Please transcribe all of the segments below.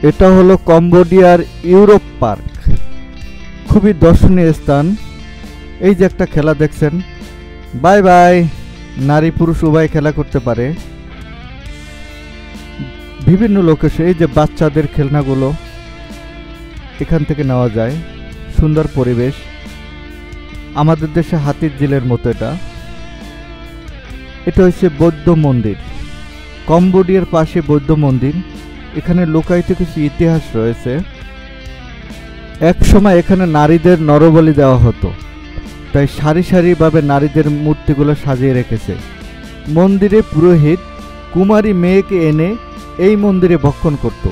এটা হলো কম্বোডিয়ার ইউরোপ পার্ক, খুবই দর্শনীয় স্থান। এই যে একটা খেলা দেখছেন, বাই বাই, নারী পুরুষ উভয় খেলা করতে পারে। বিভিন্ন লোকেশন, এই যে বাচ্চাদের খেলনাগুলো এখান থেকে নেওয়া যায়। সুন্দর পরিবেশ, আমাদের দেশে হাতির ঝিলের মতো। এটা হচ্ছে বৌদ্ধ মন্দির, কম্বোডিয়ার পাশে বৌদ্ধ মন্দির। এখানে লোকায়িত কিছু ইতিহাস রয়েছে। এক সময় এখানে নারীদের নরবলি দেওয়া হতো, তাই সারি সারিভাবে নারীদের মূর্তিগুলো সাজিয়ে রেখেছে। মন্দিরে পুরোহিত কুমারী মেয়েকে এনে এই মন্দিরে ভক্ষণ করত।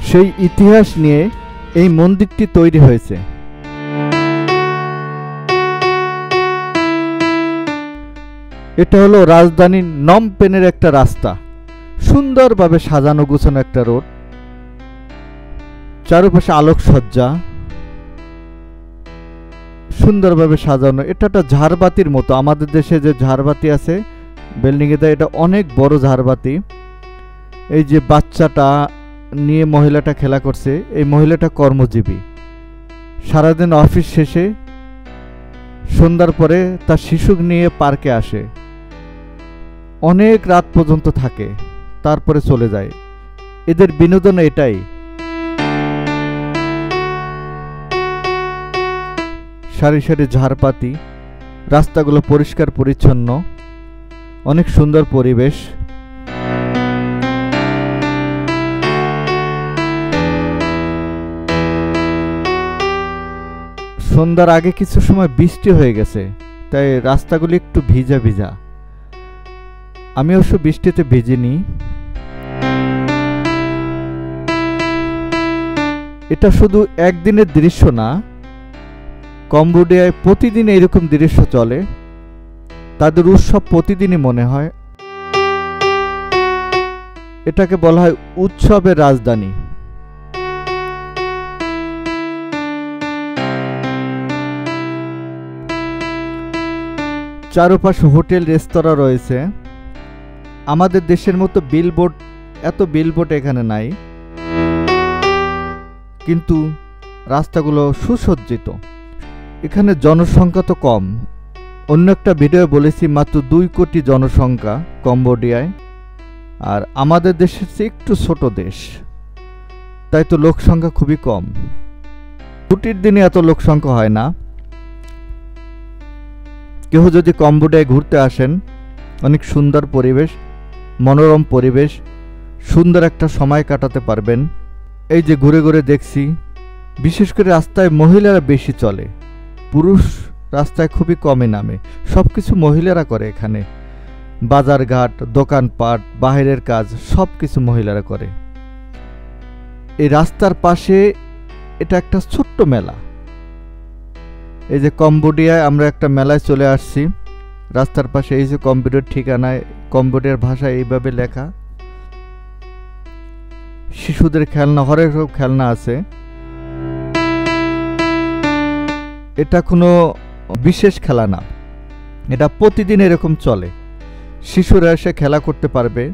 সেই ইতিহাস নিয়ে এই মন্দিরটি তৈরি হয়েছে। এটা হলো রাজধানী নম পেনের একটা রাস্তা, সুন্দরভাবে সাজানো গুছানো একটা রোড, চারপাশে আলোকসজ্জা সুন্দরভাবে সাজানো। এটা একটা ঝাড়বাতির মতো, আমাদের দেশে যে ঝাড়বাতি আছে বিল্ডিংয়ে দেয়, এটা অনেক বড় ঝাড়বাতি। এই যে বাচ্চাটা নিয়ে মহিলাটা খেলা করছে, এই মহিলাটা কর্মজীবী, সারাদিন অফিস শেষে সন্ধ্যার পরে তার শিশু নিয়ে পার্কে আসে, অনেক রাত পর্যন্ত থাকে, তারপরে চলে যায়। এদের বিনোদন এটাই। সারি সারি ঝাড়পাতি, রাস্তাগুলো পরিষ্কার পরিচ্ছন্ন, অনেক সুন্দর পরিবেশ। সন্ধ্যার আগে কিছু সময় বৃষ্টি হয়ে গেছে, তাই রাস্তাগুলি একটু ভিজা ভিজা। আমি অবশ্য বৃষ্টিতে ভিজিনি। এটা শুধু একদিনের দৃশ্য না, কম্বোডিয়ায় প্রতিদিন এরকম দৃশ্য চলে। তাদের উৎসব প্রতিদিনই মনে হয়। এটাকে বলা হয় উৎসবের রাজধানী। চারপাশে হোটেল রেস্তোরাঁ রয়েছে। আমাদের দেশের মতো বিলবোর্ড, এত বিলবোর্ড এখানে নাই, কিন্তু রাস্তাগুলো সুসজ্জিত। এখানে জনসংখ্যা তো কম, অন্য একটা ভিডিও বলেছি মাত্র 2 কোটি জনসংখ্যা কম্বোডিয়ায়, আর আমাদের দেশের চেয়ে একটু ছোট দেশ, তাই তো লোক সংখ্যা খুবই কম। ছুটির দিনে এত লোক সংখ্যা হয় না। কেউ যদি কম্বোডিয়ায় ঘুরতে আসেন, অনেক সুন্দর পরিবেশ, মনোরম পরিবেশ, সুন্দর একটা সময় কাটাতে পারবেন। এই যে ঘুরে ঘুরে দেখছি, বিশেষ করে রাস্তায় মহিলারা বেশি চলে, পুরুষ রাস্তায় খুবই কমই নামে। সব কিছু মহিলারা করে এখানে, বাজারঘাট, দোকানপাট, বাহিরের কাজ সব কিছু মহিলারা করে। এই রাস্তার পাশে এটা একটা ছোট্ট মেলা। এই যে কম্বোডিয়ায় আমরা একটা মেলায় চলে আসছি, রাস্তার পাশে এই যে কম্পিউটার ঠিকানায় কম্বোডিয়ার ভাষায় এইভাবে লেখা। শিশুদের খেলনা, হরেক সব খেলনা আছে। এটা কোনো বিশেষ খেলা না, এটা প্রতিদিন এরকম চলে। শিশুরা এসে খেলা করতে পারবে,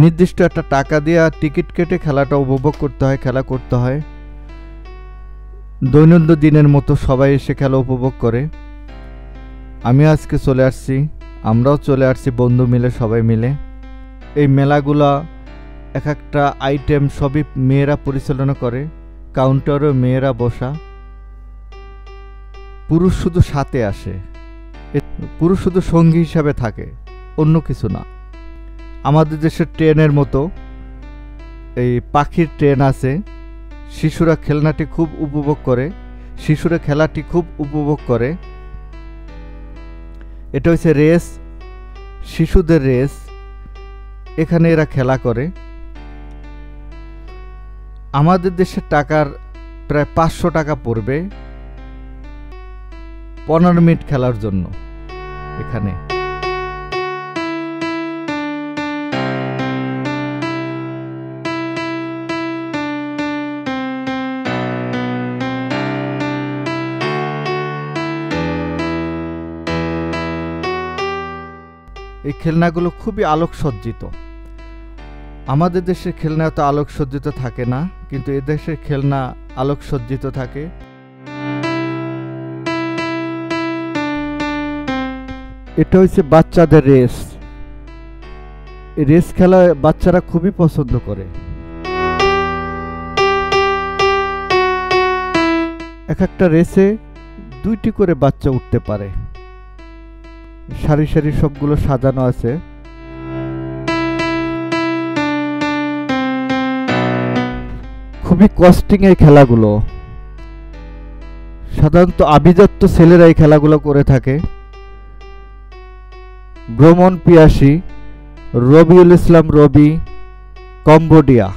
নির্দিষ্ট একটা টাকা দিয়ে টিকিট কেটে খেলাটা উপভোগ করতে হয়, খেলা করতে হয়। দৈনন্দিন দিনের মতো সবাই এসে খেলা উপভোগ করে। আমি আজকে চলে আসছি, আমরাও চলে আসছি বন্ধু মিলে, সবাই মিলে। এই মেলাগুলা এক একটা আইটেম সবই মেয়েরা পরিচালনা করে, কাউন্টারও মেয়েরা বসা। পুরুষ শুধু সাথে আসে, পুরুষ শুধু সঙ্গী হিসাবে থাকে, অন্য কিছু না। আমাদের দেশের ট্রেনের মতো এই পাখির ট্রেন আছে, শিশুরা খেলনাটি খুব উপভোগ করে, শিশুরা খেলাটি খুব উপভোগ করে। এটা হচ্ছে রেস, শিশুদের রেস, এখানে এরা খেলা করে। আমাদের দেশের টাকার প্রায় 500 টাকা পড়বে 15 মিনিট খেলার জন্য। এখানে এই খেলনাগুলো খুবই আলোকসজ্জিত। আমাদের দেশের খেলনা এত আলোকসজ্জিত থাকে না, কিন্তু এদেশের খেলনা আলোকসজ্জিত থাকে। এটা হচ্ছে বাচ্চাদের রেস। এই রেস খেলা বাচ্চারা খুবই পছন্দ করে। এক একটা রেসে 2টি করে বাচ্চা উঠতে পারে। সারি সারি সবগুলো সাজানো আছে। খুবই কস্টিং এই খেলাগুলো। সাধারণত আভিজাত্য ছেলেরা এই খেলাগুলো করে থাকে। ভ্রমণ পিয়াসী রবিউল ইসলাম রবি, কম্বোডিয়া।